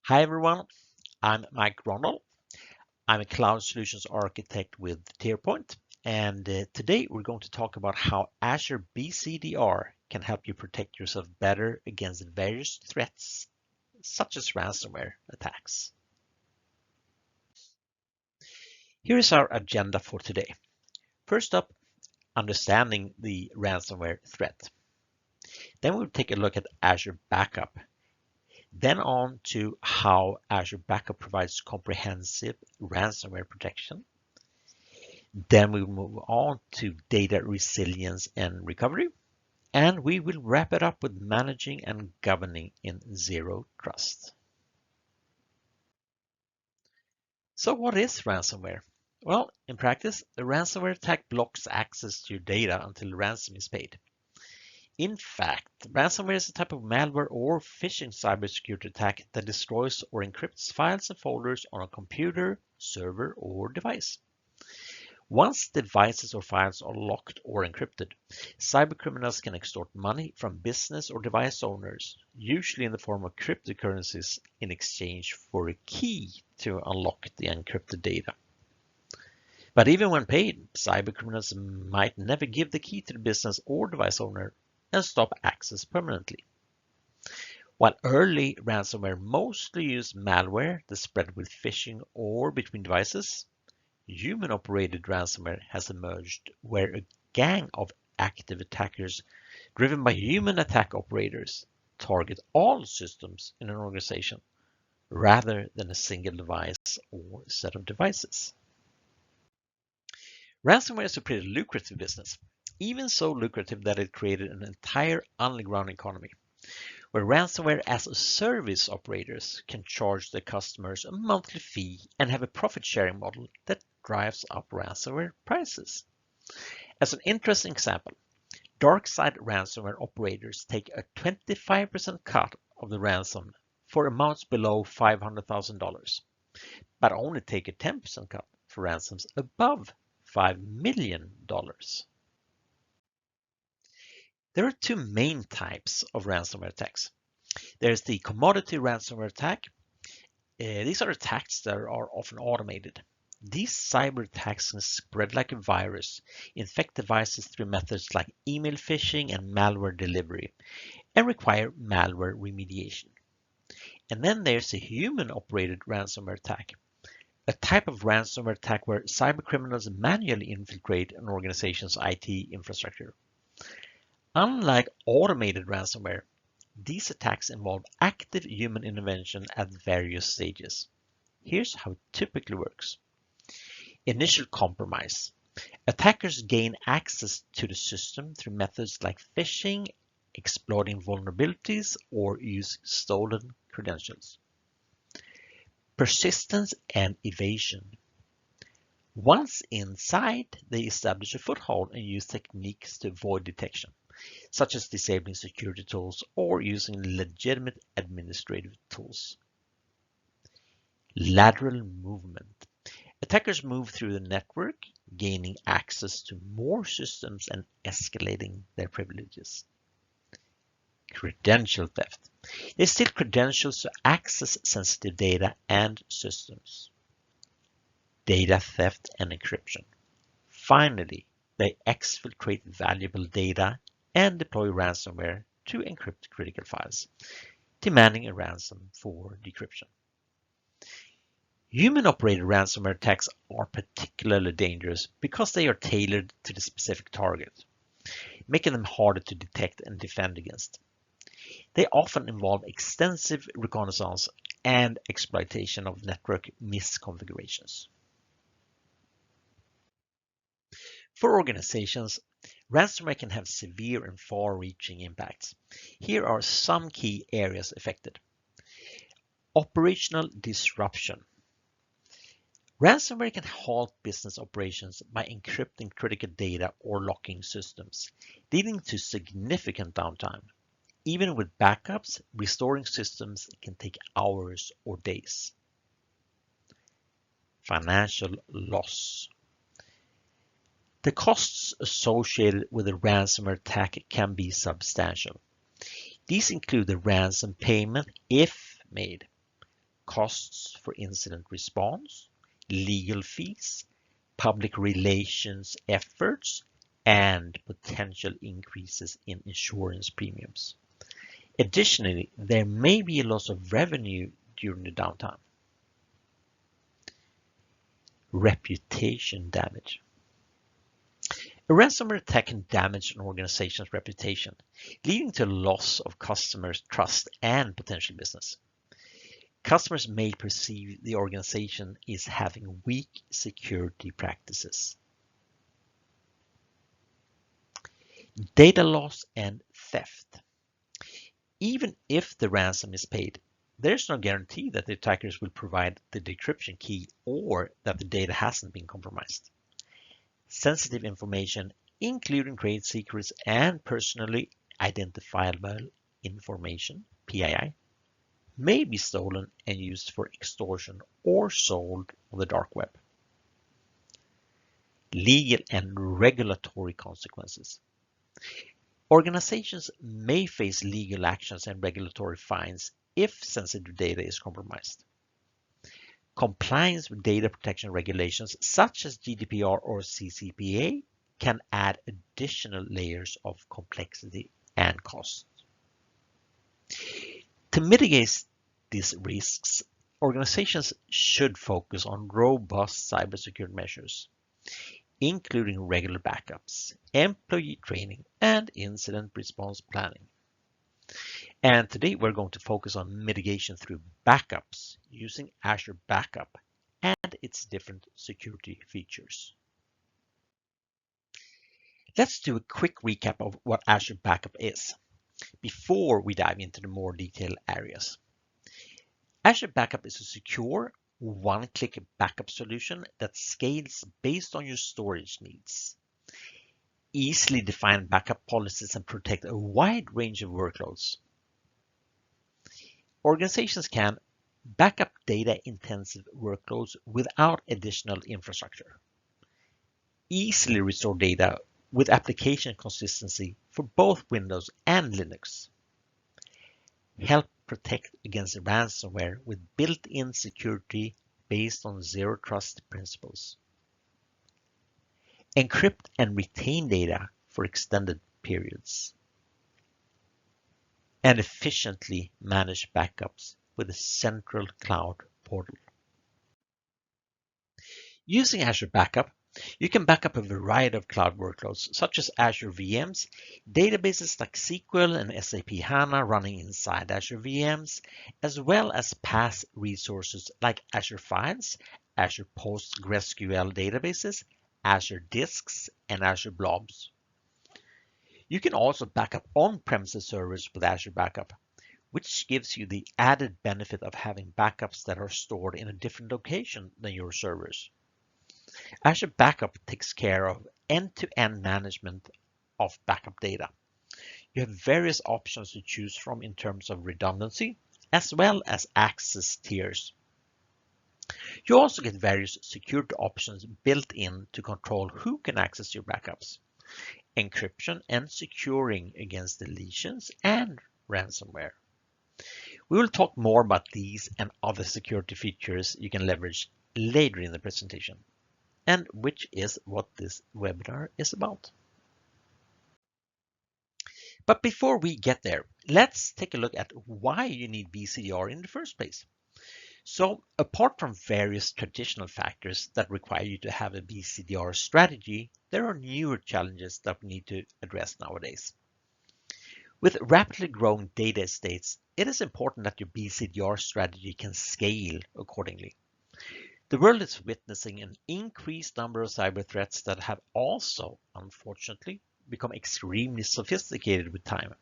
Hi everyone, I'm Mike Grondahl. I'm a cloud solutions architect with TierPoint, and today we're going to talk about how Azure BCDR can help you protect yourself better against various threats, such as ransomware attacks. Here is our agenda for today. First up, understanding the ransomware threat. Then we'll take a look at Azure Backup. Then on to how Azure Backup provides comprehensive ransomware protection. Then we will move on to data resilience and recovery. And we will wrap it up with managing and governing in zero trust. So what is ransomware? Well, in practice, a ransomware attack blocks access to your data until ransom is paid. In fact, ransomware is a type of malware or phishing cybersecurity attack that destroys or encrypts files and folders on a computer, server, or device. Once devices or files are locked or encrypted, cybercriminals can extort money from business or device owners, usually in the form of cryptocurrencies in exchange for a key to unlock the encrypted data. But even when paid, cybercriminals might never give the key to the business or device owner and stop access permanently. While early ransomware mostly used malware that spread with phishing or between devices, human-operated ransomware has emerged where a gang of active attackers driven by human attack operators target all systems in an organization rather than a single device or set of devices. Ransomware is a pretty lucrative business, even so lucrative that it created an entire underground economy where ransomware as a service operators can charge their customers a monthly fee and have a profit sharing model that drives up ransomware prices. As an interesting example, dark side ransomware operators take a 25% cut of the ransom for amounts below $500,000, but only take a 10% cut for ransoms above $5 million. There are two main types of ransomware attacks. There's the commodity ransomware attack. These are attacks that are often automated. These cyber attacks can spread like a virus, infect devices through methods like email phishing and malware delivery, and require malware remediation. And then there's a human-operated ransomware attack, a type of ransomware attack where cybercriminals manually infiltrate an organization's IT infrastructure. Unlike automated ransomware, these attacks involve active human intervention at various stages. Here's how it typically works. Initial compromise. Attackers gain access to the system through methods like phishing, exploiting vulnerabilities, or use stolen credentials. Persistence and evasion. Once inside, they establish a foothold and use techniques to avoid detection, such as disabling security tools or using legitimate administrative tools. Lateral movement. Attackers move through the network, gaining access to more systems and escalating their privileges. Credential theft. They steal credentials to access sensitive data and systems. Data theft and encryption. Finally, they exfiltrate valuable data and deploy ransomware to encrypt critical files, demanding a ransom for decryption. Human-operated ransomware attacks are particularly dangerous because they are tailored to the specific target, making them harder to detect and defend against. They often involve extensive reconnaissance and exploitation of network misconfigurations. For organizations, ransomware can have severe and far-reaching impacts. Here are some key areas affected. Operational disruption. Ransomware can halt business operations by encrypting critical data or locking systems, leading to significant downtime. Even with backups, restoring systems can take hours or days. Financial loss. The costs associated with a ransomware attack can be substantial. These include the ransom payment, if made, costs for incident response, legal fees, public relations efforts, and potential increases in insurance premiums. Additionally, there may be a loss of revenue during the downtime. Reputation damage. A ransomware attack can damage an organization's reputation, leading to a loss of customers' trust and potential business. Customers may perceive the organization is having weak security practices. Data loss and theft. Even if the ransom is paid, there's no guarantee that the attackers will provide the decryption key or that the data hasn't been compromised. Sensitive information, including trade secrets and personally identifiable information, PII, may be stolen and used for extortion or sold on the dark web. Legal and regulatory consequences. Organizations may face legal actions and regulatory fines if sensitive data is compromised. Compliance with data protection regulations such as GDPR or CCPA can add additional layers of complexity and cost. To mitigate these risks, organizations should focus on robust cybersecurity measures, including regular backups, employee training, and incident response planning. And today we're going to focus on mitigation through backups using Azure Backup and its different security features. Let's do a quick recap of what Azure Backup is before we dive into the more detailed areas. Azure Backup is a secure, one-click backup solution that scales based on your storage needs. Easily define backup policies and protect a wide range of workloads. Organizations can backup data-intensive workloads without additional infrastructure. Easily restore data with application consistency for both Windows and Linux. Help protect against ransomware with built-in security based on zero trust principles. Encrypt and retain data for extended periods. And efficiently manage backups with a central cloud portal. Using Azure Backup, you can back up a variety of cloud workloads such as Azure VMs, databases like SQL and SAP HANA running inside Azure VMs, as well as PaaS resources like Azure Files, Azure PostgreSQL databases, Azure Disks, and Azure Blobs. You can also back up on-premises servers with Azure Backup, which gives you the added benefit of having backups that are stored in a different location than your servers. Azure Backup takes care of end-to-end management of backup data. You have various options to choose from in terms of redundancy, as well as access tiers. You also get various security options built in to control who can access your backups, encryption and securing against deletions and ransomware. We will talk more about these and other security features you can leverage later in the presentation, and which is what this webinar is about. But before we get there, let's take a look at why you need BCDR in the first place. So apart from various traditional factors that require you to have a BCDR strategy, there are newer challenges that we need to address nowadays. With rapidly growing data estates, it is important that your BCDR strategy can scale accordingly. The world is witnessing an increased number of cyber threats that have also, unfortunately, become extremely sophisticated with time.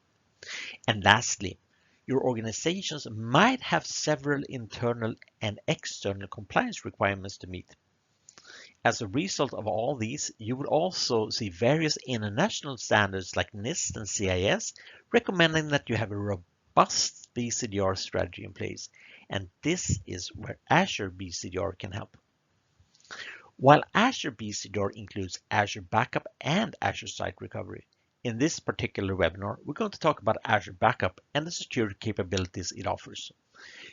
And lastly, your organizations might have several internal and external compliance requirements to meet. As a result of all these, you will also see various international standards like NIST and CIS recommending that you have a robust BCDR strategy in place, and this is where Azure BCDR can help. While Azure BCDR includes Azure Backup and Azure Site Recovery, in this particular webinar, we're going to talk about Azure Backup and the security capabilities it offers.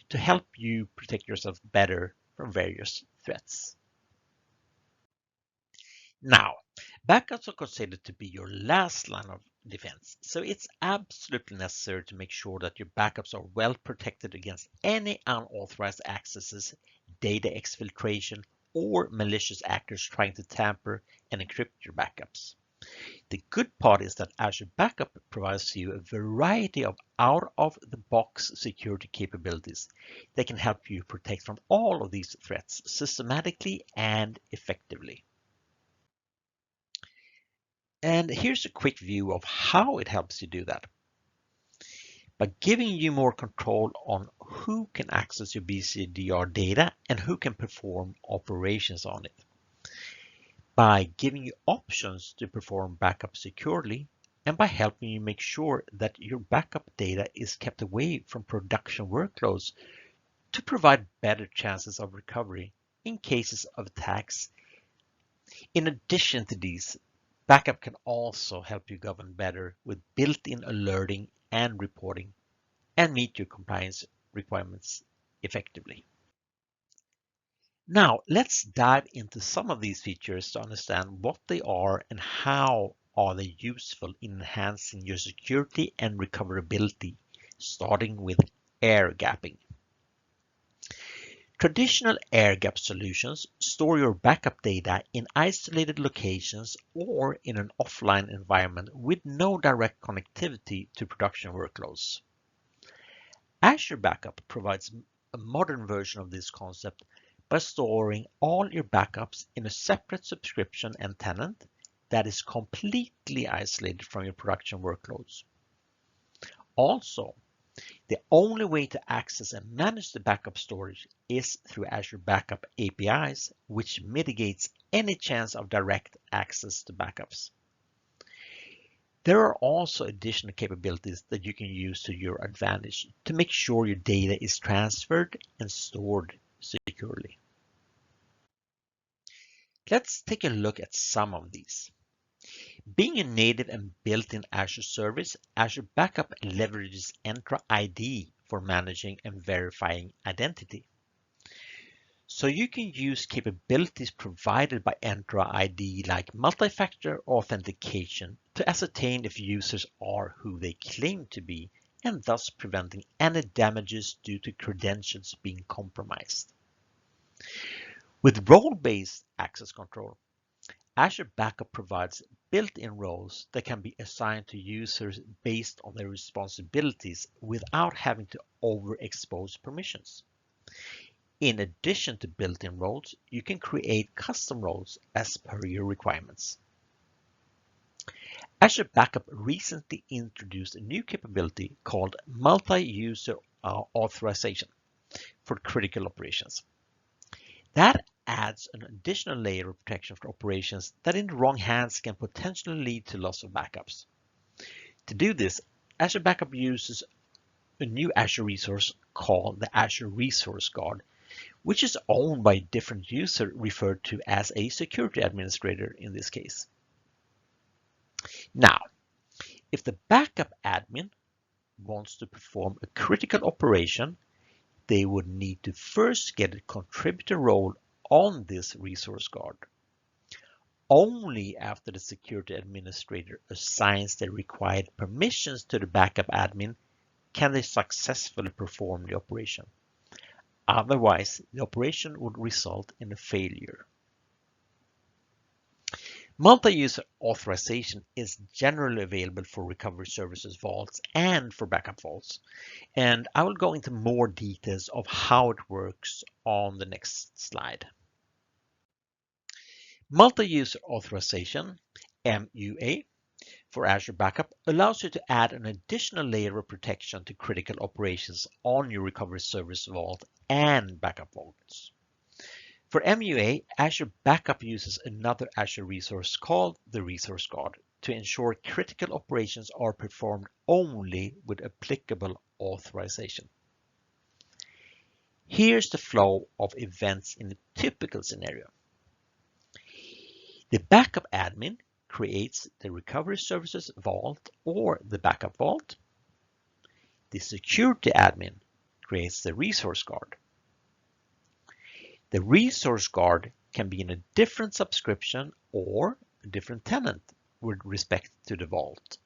to help you protect yourself better from various threats. Now, backups are considered to be your last line of defense, so it's absolutely necessary to make sure that your backups are well protected against any unauthorized accesses, data exfiltration, or malicious actors trying to tamper and encrypt your backups. The good part is that Azure Backup provides you a variety of out-of-the-box security capabilities that can help you protect from all of these threats systematically and effectively. And here's a quick view of how it helps you do that. By giving you more control on who can access your BCDR data and who can perform operations on it. By giving you options to perform backup securely, and by helping you make sure that your backup data is kept away from production workloads to provide better chances of recovery in cases of attacks. In addition to these, backup can also help you govern better with built-in alerting and reporting and meet your compliance requirements effectively. Now, let's dive into some of these features to understand what they are and how are they useful in enhancing your security and recoverability, starting with air gapping. Traditional air-gap solutions store your backup data in isolated locations or in an offline environment with no direct connectivity to production workloads. Azure Backup provides a modern version of this concept by storing all your backups in a separate subscription and tenant that is completely isolated from your production workloads. Also, the only way to access and manage the backup storage is through Azure Backup APIs, which mitigates any chance of direct access to backups. There are also additional capabilities that you can use to your advantage to make sure your data is transferred and stored securely. Let's take a look at some of these. Being a native and built-in Azure service, Azure Backup leverages Entra ID for managing and verifying identity. So you can use capabilities provided by Entra ID like multi-factor authentication to ascertain if users are who they claim to be and thus preventing any damages due to credentials being compromised. With role-based access control, Azure Backup provides built-in roles that can be assigned to users based on their responsibilities without having to overexpose permissions. In addition to built-in roles, you can create custom roles as per your requirements. Azure Backup recently introduced a new capability called multi-user authorization for critical operations. That adds an additional layer of protection for operations that in the wrong hands can potentially lead to loss of backups. To do this, Azure Backup uses a new Azure resource called the Azure Resource Guard, which is owned by a different user referred to as a security administrator in this case. Now, if the backup admin wants to perform a critical operation, they would need to first get a contributor role on this resource guard. Only after the security administrator assigns the required permissions to the backup admin can they successfully perform the operation. Otherwise, the operation would result in a failure. Multi-user authorization is generally available for recovery services vaults and for backup vaults, and I will go into more details of how it works on the next slide. Multi-user authorization, MUA, for Azure Backup allows you to add an additional layer of protection to critical operations on your recovery service vault and backup vaults. For MUA, Azure Backup uses another Azure resource called the Resource Guard to ensure critical operations are performed only with applicable authorization. Here's the flow of events in a typical scenario. The backup admin creates the recovery services vault or the backup vault. The security admin creates the resource guard. The resource guard can be in a different subscription or a different tenant with respect to the vault.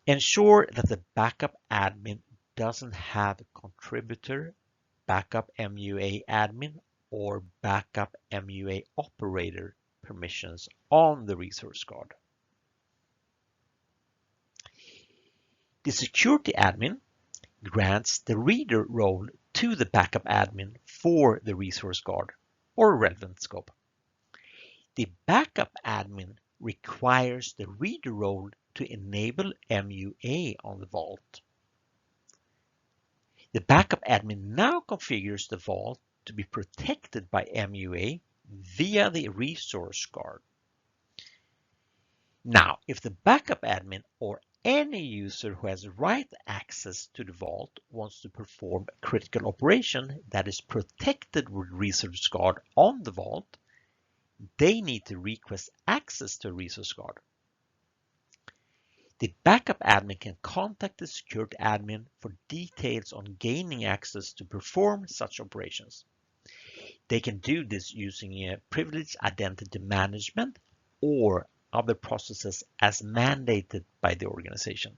Ensure that the backup admin doesn't have contributor, backup MUA admin, or backup MUA operator permissions on the resource guard. The security admin grants the reader role to the backup admin for the resource guard or relevant scope. The backup admin requires the reader role to enable MUA on the vault. The backup admin now configures the vault to be protected by MUA via the resource guard. Now, if the backup admin or any user who has write access to the vault wants to perform a critical operation that is protected with resource guard on the vault, they need to request access to a resource guard. The backup admin can contact the security admin for details on gaining access to perform such operations. They can do this using privileged identity management or other processes as mandated by the organization.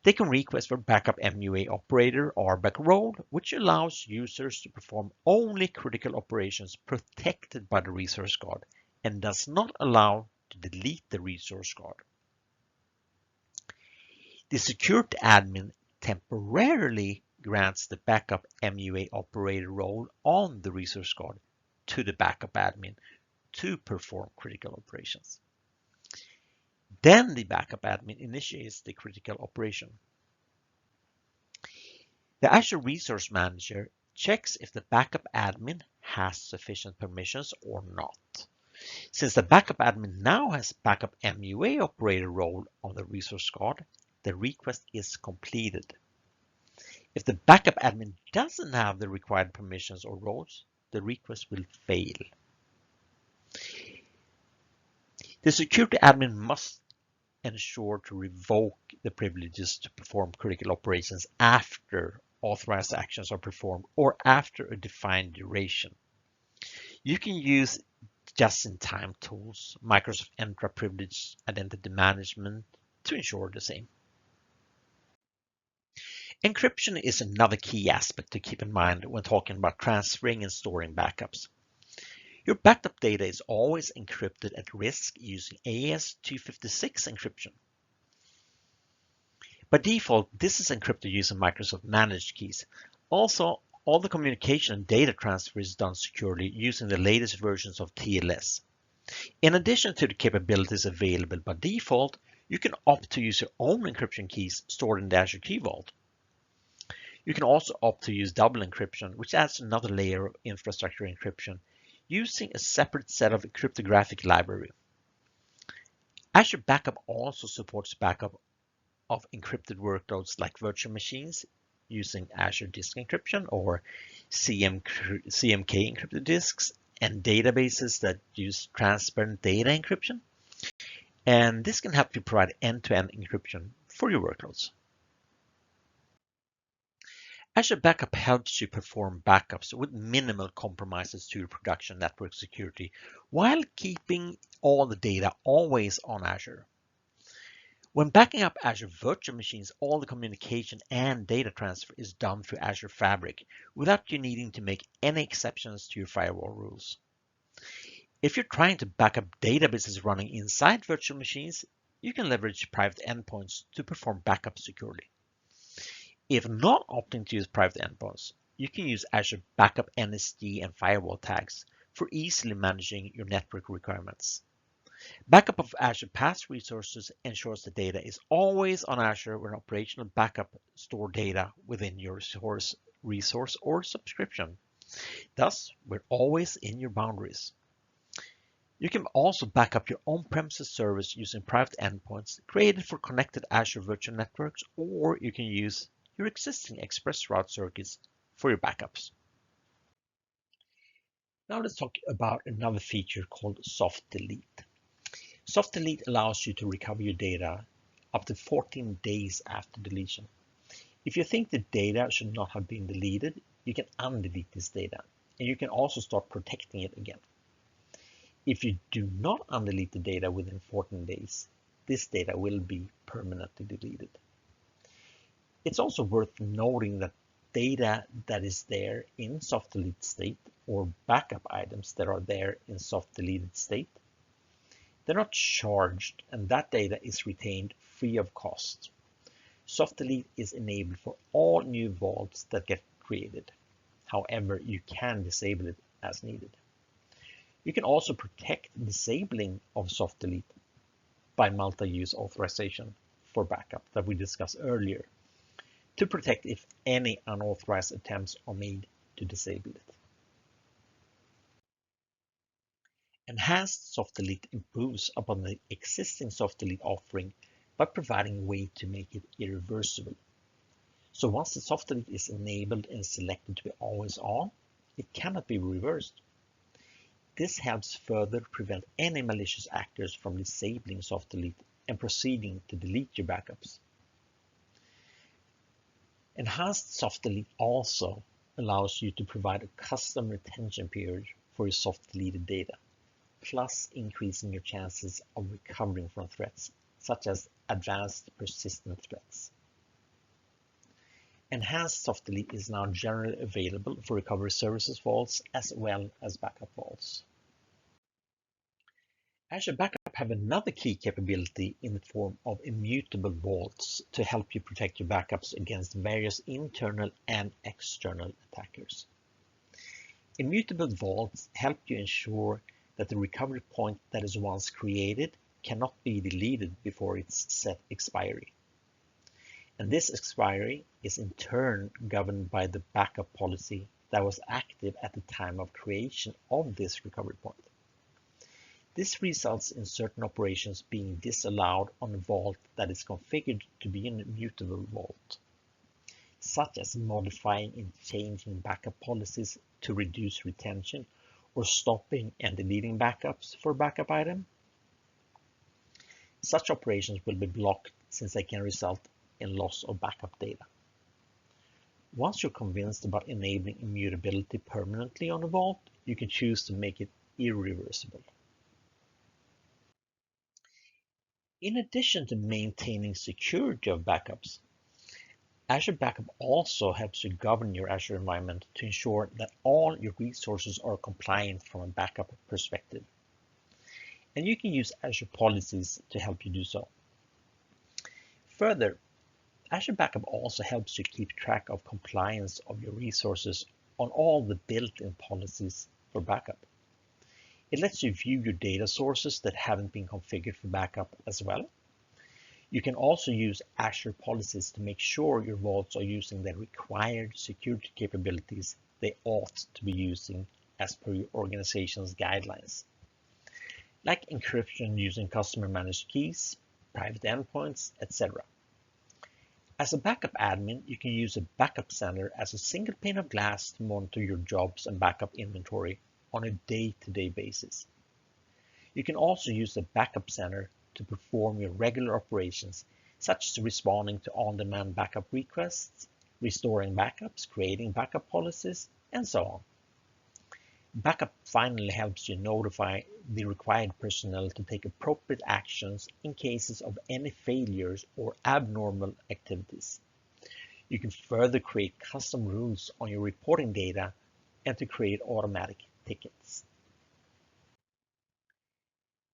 They can request for backup MUA operator or backup role, which allows users to perform only critical operations protected by the resource guard and does not allow to delete the resource guard. The security admin temporarily grants the backup MUA operator role on the resource guard to the backup admin to perform critical operations. Then the backup admin initiates the critical operation. The Azure Resource Manager checks if the backup admin has sufficient permissions or not. Since the backup admin now has backup MUA operator role on the resource guard, the request is completed. If the backup admin doesn't have the required permissions or roles, the request will fail. The security admin must ensure to revoke the privileges to perform critical operations after authorized actions are performed or after a defined duration. You can use just-in-time tools, Microsoft Entra Privileged Identity Management, to ensure the same. Encryption is another key aspect to keep in mind when talking about transferring and storing backups. Your backup data is always encrypted at risk using AES-256 encryption. By default, this is encrypted using Microsoft Managed Keys. Also, all the communication and data transfer is done securely using the latest versions of TLS. In addition to the capabilities available by default, you can opt to use your own encryption keys stored in the Azure Key Vault. You can also opt to use double encryption, which adds another layer of infrastructure encryption using a separate set of cryptographic library. Azure Backup also supports backup of encrypted workloads like virtual machines using Azure Disk Encryption or CMK encrypted disks and databases that use transparent data encryption. And this can help you provide end-to-end encryption for your workloads. Azure Backup helps you perform backups with minimal compromises to your production network security while keeping all the data always on Azure. When backing up Azure virtual machines, all the communication and data transfer is done through Azure Fabric without you needing to make any exceptions to your firewall rules. If you're trying to back up databases running inside virtual machines, you can leverage private endpoints to perform backup securely. If not opting to use private endpoints, you can use Azure Backup NSG and firewall tags for easily managing your network requirements. Backup of Azure PaaS resources ensures the data is always on Azure when operational backup store data within your resource or subscription. Thus, we're always in your boundaries. You can also back up your on-premises service using private endpoints created for connected Azure virtual networks, or you can use your existing express route circuits for your backups. Now let's talk about another feature called soft delete. Soft delete allows you to recover your data up to 14 days after deletion. If you think the data should not have been deleted, you can undelete this data, and you can also start protecting it again. If you do not undelete the data within 14 days, this data will be permanently deleted. It's also worth noting that data that is there in soft delete state or backup items that are there in soft deleted state, they're not charged, and that data is retained free of cost. Soft delete is enabled for all new vaults that get created. However, you can disable it as needed. You can also protect disabling of soft delete by multi-use authorization for backup that we discussed earlier to protect if any unauthorized attempts are made to disable it. Enhanced soft delete improves upon the existing soft delete offering by providing a way to make it irreversible. So once the soft delete is enabled and selected to be always on, it cannot be reversed. This helps further prevent any malicious actors from disabling soft delete and proceeding to delete your backups. Enhanced soft delete also allows you to provide a custom retention period for your soft deleted data, plus increasing your chances of recovering from threats, such as advanced persistent threats. Enhanced soft delete is now generally available for recovery services vaults as well as backup vaults. Azure Backup have another key capability in the form of immutable vaults to help you protect your backups against various internal and external attackers. Immutable vaults help you ensure that the recovery point that is once created cannot be deleted before its set expiry. And this expiry is in turn governed by the backup policy that was active at the time of creation of this recovery point. This results in certain operations being disallowed on a vault that is configured to be an immutable vault, such as modifying and changing backup policies to reduce retention or stopping and deleting backups for a backup item. Such operations will be blocked since they can result in loss of backup data. Once you're convinced about enabling immutability permanently on a vault, you can choose to make it irreversible. In addition to maintaining security of backups, Azure Backup also helps you govern your Azure environment to ensure that all your resources are compliant from a backup perspective. And you can use Azure policies to help you do so. Further, Azure Backup also helps you keep track of compliance of your resources on all the built-in policies for backup. It lets you view your data sources that haven't been configured for backup as well. You can also use Azure policies to make sure your vaults are using the required security capabilities they ought to be using as per your organization's guidelines, like encryption using customer managed keys, private endpoints, etc. As a backup admin, you can use a backup center as a single pane of glass to monitor your jobs and backup inventory on a day-to-day basis. You can also use the backup center to perform your regular operations, such as responding to on-demand backup requests, restoring backups, creating backup policies, and so on. Backup finally helps you notify the required personnel to take appropriate actions in cases of any failures or abnormal activities. You can further create custom rules on your reporting data and to create automatic tickets.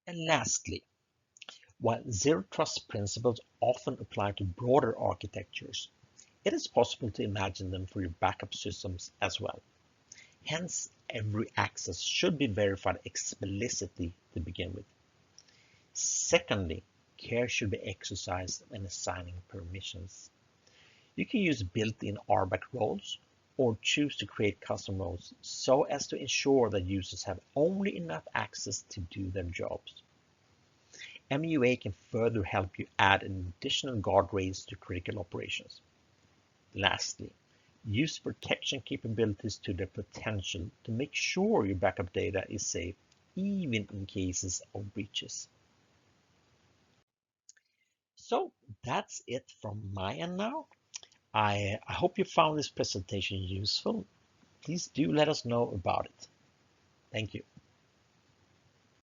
And lastly, while zero trust principles often apply to broader architectures, it is possible to imagine them for your backup systems as well. Hence, every access should be verified explicitly to begin with. Secondly, care should be exercised when assigning permissions. You can use built-in RBAC roles or choose to create custom roles so as to ensure that users have only enough access to do their jobs. MUA can further help you add an additional guardrails to critical operations. Lastly, use protection capabilities to their potential to make sure your backup data is safe, even in cases of breaches. So that's it from my end now. I hope you found this presentation useful. Please do let us know about it. Thank you.